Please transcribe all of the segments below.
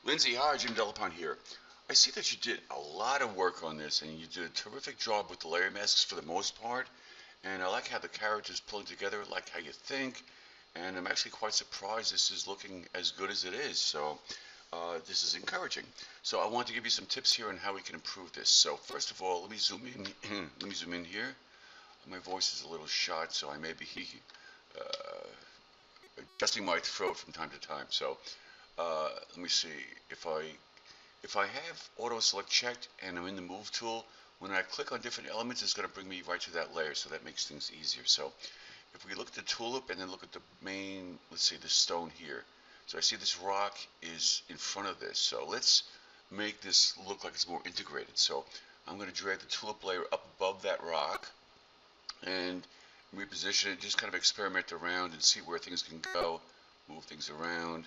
Lindsey, hi, Jim Delapont here. I see that you did a lot of work on this and you did a terrific job with the layer masks for the most part. And I like how the characters pulling together, like how you think. And I'm actually quite surprised this is looking as good as it is. So this is encouraging. So I want to give you some tips here on how we can improve this. So first of all, let me zoom in. Let me zoom in here. My voice is a little shot, so I may be uh, adjusting my throat from time to time. So let me see if I have auto select checked and I'm in the move tool. When I click on different elements, it's going to bring me right to that layer, so that makes things easier. So if we look at the tulip and then look at the main, let's see, the stone here. So I see this rock is in front of this. So let's make this look like it's more integrated. So I'm going to drag the tulip layer up above that rock and reposition it, just kind of experiment around and see where things can go, move things around.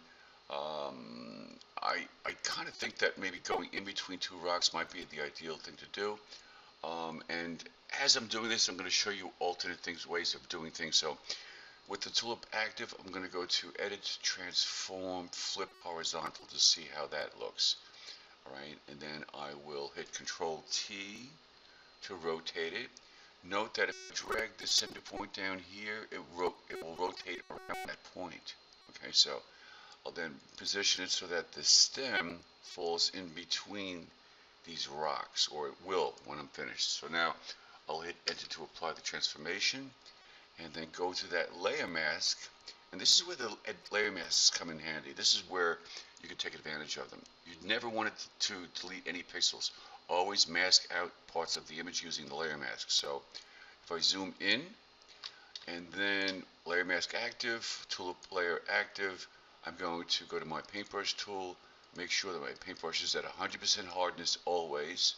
I kind of think that maybe going in between two rocks might be the ideal thing to do. And as I'm doing this, I'm going to show you alternate ways of doing things. So with the tulip active, I'm going to go to Edit, Transform, Flip Horizontal to see how that looks. All right, and then I will hit Control T to rotate it. Note that if I drag the center point down here, it will rotate around that point. Okay, so I'll then position it so that the stem falls in between these rocks, or it will when I'm finished. So now I'll hit enter to apply the transformation and then go to that layer mask. And this is where the layer masks come in handy. This is where you can take advantage of them. You never want it to delete any pixels. Always mask out parts of the image using the layer mask. So if I zoom in and then layer mask active, tulip layer active, I'm going to go to my paintbrush tool, make sure that my paintbrush is at 100% hardness always,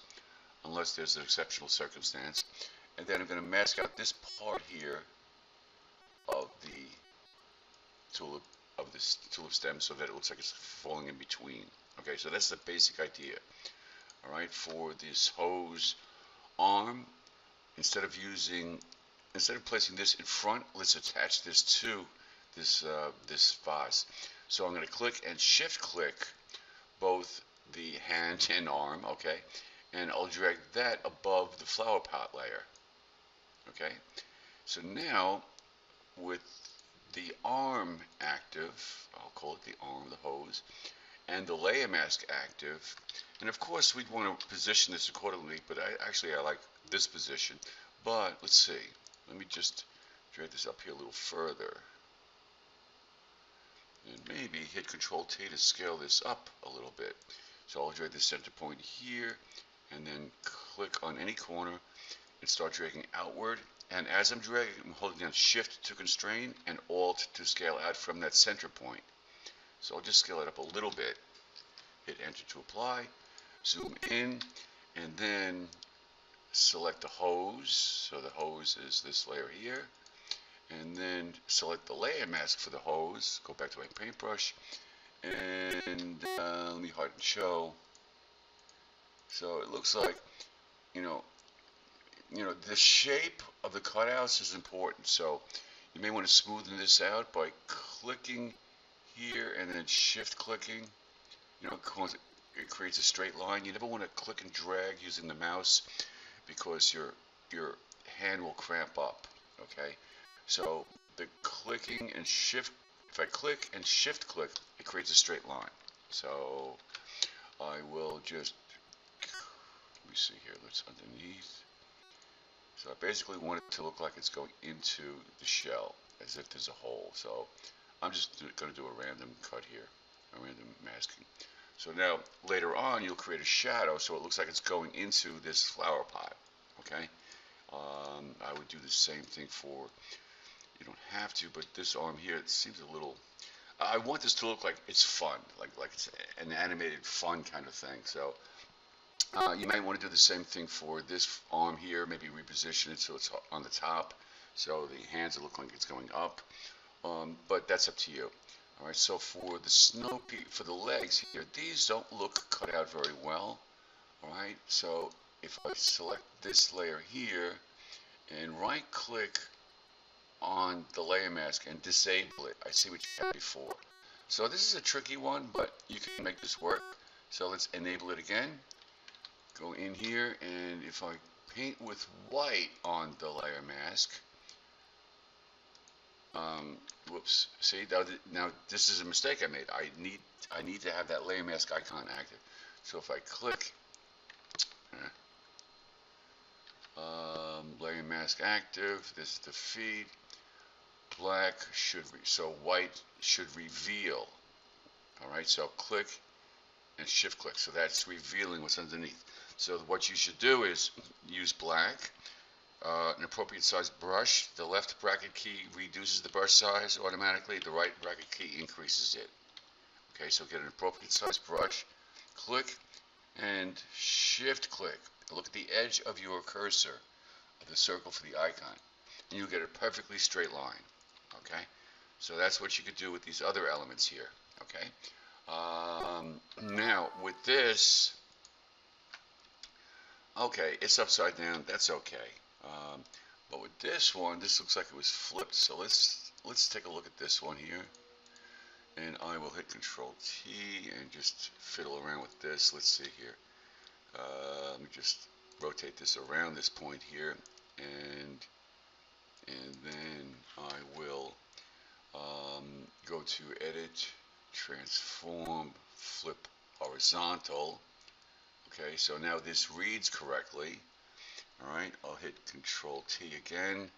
unless there's an exceptional circumstance. And then I'm going to mask out this part here of this tulip stem so that it looks like it's falling in between. Okay, so that's the basic idea. All right, for this hose arm, instead of placing this in front, let's attach this to this vase. So I'm going to click and shift click both the hand and arm, okay, and I'll drag that above the flower pot layer. Okay, so now with the arm active, I'll call it the arm, the hose, and the layer mask active, and of course we'd want to position this accordingly, but I like this position. But let's see, let me just drag this up here a little further. And maybe hit Control T to scale this up a little bit. So I'll drag the center point here and then click on any corner and start dragging outward. And as I'm dragging, I'm holding down Shift to constrain and Alt to scale out from that center point. So I'll just scale it up a little bit. Hit Enter to apply, zoom in, and then select the hose. So the hose is this layer here. And then select the layer mask for the hose, go back to my paintbrush, and let me hide and show. So it looks like, you know, the shape of the cutouts is important. So you may want to smoothen this out by clicking here and then shift clicking. It creates a straight line. You never want to click and drag using the mouse because your hand will cramp up. Okay. So the clicking and shift, if I click and shift click, it creates a straight line. So I will just, let me see here, let's underneath. So I basically want it to look like it's going into the shell, as if there's a hole. So I'm just going to do a random cut here, a random masking. So now later on you'll create a shadow so it looks like it's going into this flower pot. Okay. I would do the same thing for, you don't have to, but this arm here, it seems a little, I want this to look like it's fun, like it's an animated fun kind of thing. So you might want to do the same thing for this arm here, maybe reposition it so it's on the top, so the hands will look like it's going up, but that's up to you. All right, so for the for the legs here, these don't look cut out very well. All right, so if I select this layer here and right click on the layer mask and disable it, I see what you had before. So this is a tricky one, but you can make this work. So let's enable it again. Go in here, and if I paint with white on the layer mask, whoops, see, now this is a mistake I made. I need to have that layer mask icon active. So if I click layer mask active, this is the feed, black should, so white should reveal. Alright, so click and shift click, so that's revealing what's underneath. So what you should do is use black, an appropriate size brush. The left bracket key reduces the brush size automatically, the right bracket key increases it. Okay, so get an appropriate size brush, click and shift click. Look at the edge of your cursor of the circle for the icon, and you'll get a perfectly straight line. Okay, so that's what you could do with these other elements here. Okay, now with this, okay, it's upside down. That's okay. But with this one, this looks like it was flipped. So let's take a look at this one here, and I will hit Control T and just fiddle around with this. Let's see here. Let me just rotate this around this point here, and then I will go to Edit, Transform, Flip Horizontal. Okay, so now this reads correctly. Alright, I'll hit Control T again,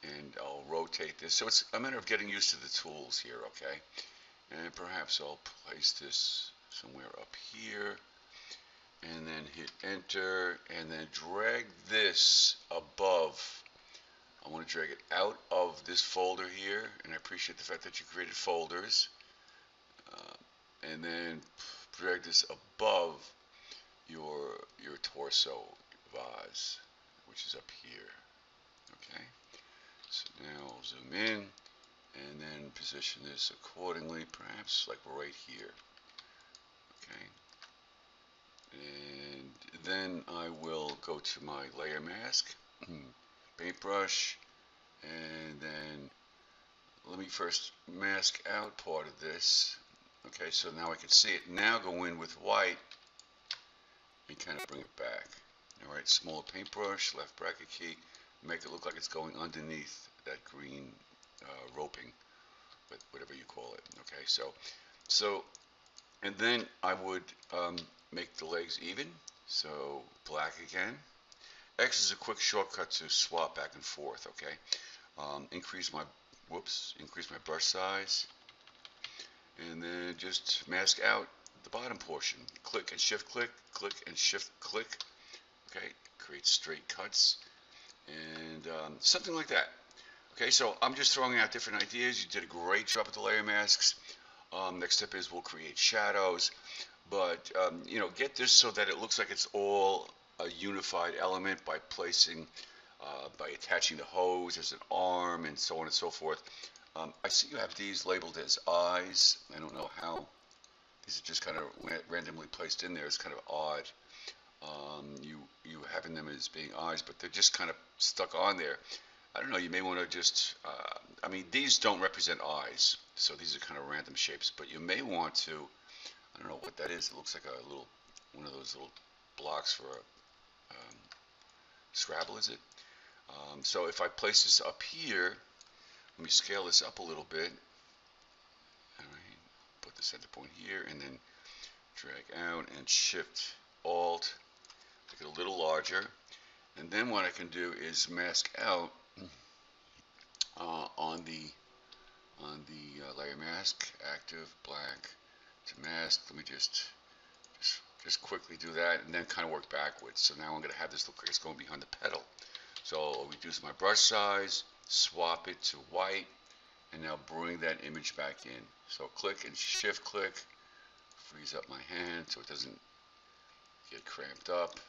and I'll rotate this. So it's a matter of getting used to the tools here, okay? And perhaps I'll place this somewhere up here, and then hit Enter, and then drag this above. I want to drag it out of this folder here, and I appreciate the fact that you created folders. And then drag this above your torso vase, which is up here. Okay, so now I'll zoom in and then position this accordingly, perhaps like right here. Okay, and then I will go to my layer mask, paintbrush, and then let me first mask out part of this. Okay, so now I can see it. Now go in with white and kind of bring it back. Alright, small paintbrush, left bracket key, make it look like it's going underneath that green roping, but whatever you call it. Okay, so and then I would make the legs even. So black again. X is a quick shortcut to swap back and forth. Okay, increase my brush size, and then just mask out the bottom portion. Click and shift click, click and shift click. Okay, create straight cuts, and something like that. Okay, so I'm just throwing out different ideas. You did a great job with the layer masks. Next step is we'll create shadows, but you know, get this so that it looks like it's all a unified element by placing, by attaching the hose as an arm and so on and so forth. I see you have these labeled as eyes. I don't know how. These are just kind of randomly placed in there. It's kind of odd. You having them as being eyes, but they're just kind of stuck on there. I don't know, you may want to just, I mean, these don't represent eyes, so these are kind of random shapes, but you may want to, I don't know what that is. It looks like a little, one of those little blocks for a Scrabble, is it? So if I place this up here, let me scale this up a little bit. All right, put the center point here, and then drag out and shift Alt, make it a little larger, and then what I can do is mask out on the layer mask, active, black to mask. Let me just quickly do that, and then kind of work backwards. So now I'm going to have this look like it's going behind the pedal. So I'll reduce my brush size, swap it to white, and now bring that image back in. So click and shift click, frees up my hand so it doesn't get cramped up.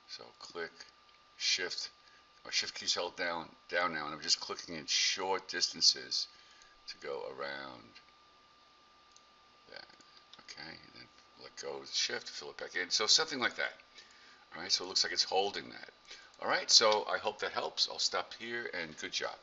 So click, shift. My shift key's held down now, and I'm just clicking in short distances to go around that. Okay, and then let go of the shift, fill it back in. So something like that. All right, so it looks like it's holding that. All right, so I hope that helps. I'll stop here, and good job.